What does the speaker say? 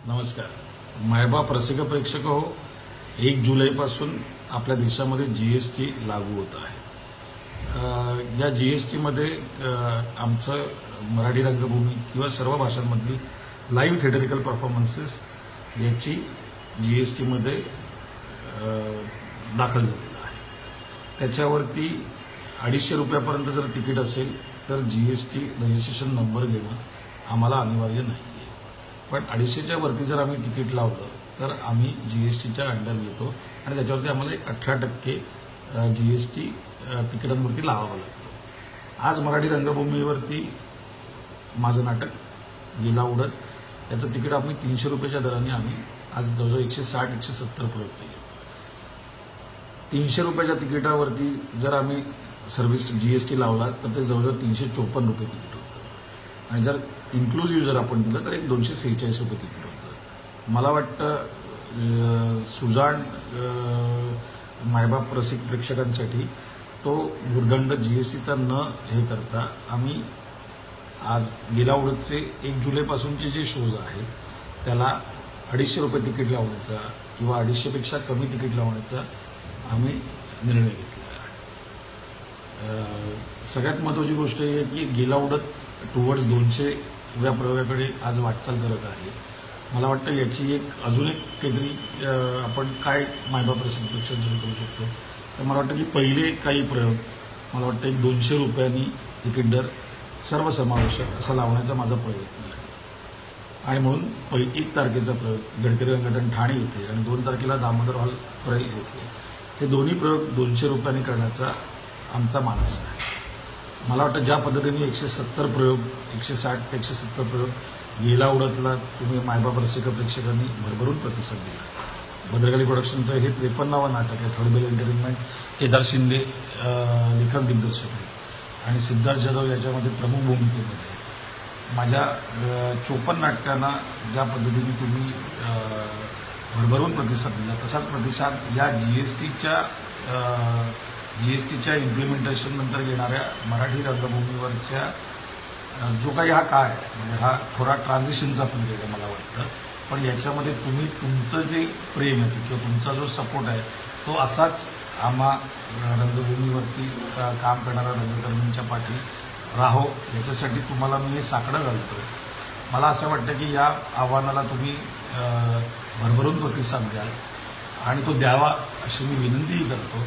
नमस्कार. मायबाप रसिक प्रेक्षक हो, 1 जुलैपासून आपल्या देशामध्ये GST लागू होत आहे. या GSTमध्ये आमचं मराठी रंगभूमी किंवा सर्व भाषांमधील लाईव्ह थिएटरिकल परफॉर्मन्सेस याची GSTमध्ये दाखल झालेलं आहे. त्याच्यावरती 250 रुपयापर्यंत जर तिकीट असेल तर GST रजिस्ट्रेशन नंबर घेणं आम्हाला अनिवार्य नाही आहे. पण 250च्या वरती जर आम्ही तिकीट लावलं तर आम्ही GSTच्या अंडर येतो आणि त्याच्यावरती आम्हाला एक 18% GST तिकिटांवरती लावावा लागतो. आज मराठी रंगभूमीवरती माझं नाटक गेला उडत याचं तिकीट आम्ही 300 रुपयाच्या दराने आम्ही आज जवळजवळ 160-170 प्रयोग केले. 300 रुपयाच्या तिकिटावरती जर आम्ही सर्व्हिस GST लावला तर ते जवळजवळ 354 रुपये तिकीट होतं आणि जर इन्क्लुझिव्ह जर आपण दिलं तर एक 246 रुपये तिकीट होतं. मला वाटतं सुजाण मायबाप रसिक प्रेक्षकांसाठी तो भुर्दंड GSTचा न हे करता आम्ही आज गेला उडतचे 1 जुलैपासूनचे जे शोज आहेत त्याला 250 रुपये तिकीट लावण्याचा किंवा 250पेक्षा कमी तिकीट लावण्याचा आम्ही निर्णय घेतलेला आहे. सगळ्यात महत्त्वाची गोष्ट ही आहे की गेला उडत टुवर्ड्स 200 या प्रयोगाकडे आज वाटचाल करत आहे. मला वाटतं याची अजून एक काहीतरी आपण काय मायबाप रसिक प्रेक्षकांसाठी करू शकतो. तर मला वाटतं की पहिले काही प्रयोग मला वाटतं 200 रुपयांनी तिकीट दर सर्वसमावेशक असा लावण्याचा माझा प्रयत्न आहे. आणि म्हणून 1 तारखेचा प्रयोग गडकरी रंगमंच ठाणे येथे आणि 2 तारखेला दामोदर हॉल परळी येथे हे दोन्ही प्रयोग 200 रुपयांनी करण्याचा आमचा मानस आहे. मला वाटतं ज्या पद्धतीने 170 प्रयोग 160 ते 170 प्रयोग गेला उडतला तुम्ही मायबाप रसिक प्रेक्षकांनी भरभरून प्रतिसाद दिला. भद्रकाली प्रोडक्शनचं हे 53वं नाटक आहे. Third bell entertainment Kedar Shinde लेखन दिग्दर्शक आहे आणि सिद्धार्थ जाधव याच्यामध्ये प्रमुख भूमिकेमध्ये. माझ्या 54 नाटकांना ज्या पद्धतीने तुम्ही भरभरून प्रतिसाद दिला तसाच प्रतिसाद या GSTच्या इम्प्लिमेंटेशन नंतर येणाऱ्या मराठी रंगभूमीवरच्या जो काही हा काळ आहे म्हणजे हा थोडा ट्रान्झिशनचा पिरियड आहे मला वाटतं. पण याच्यामध्ये तुम्ही तुमचं जे प्रेम आहे किंवा तुमचा जो सपोर्ट आहे तो असाच आम्हा रंगभूमीवरती काम करणाऱ्या रंगकर्मींच्या पाठी राहो याच्यासाठी तुम्हाला मी हे साकडं घालतो. मला असं वाटतं की या आव्हानाला तुम्ही भरभरून प्रतिसाद द्याल आणि तो द्यावा अशी मी विनंतीही करतो.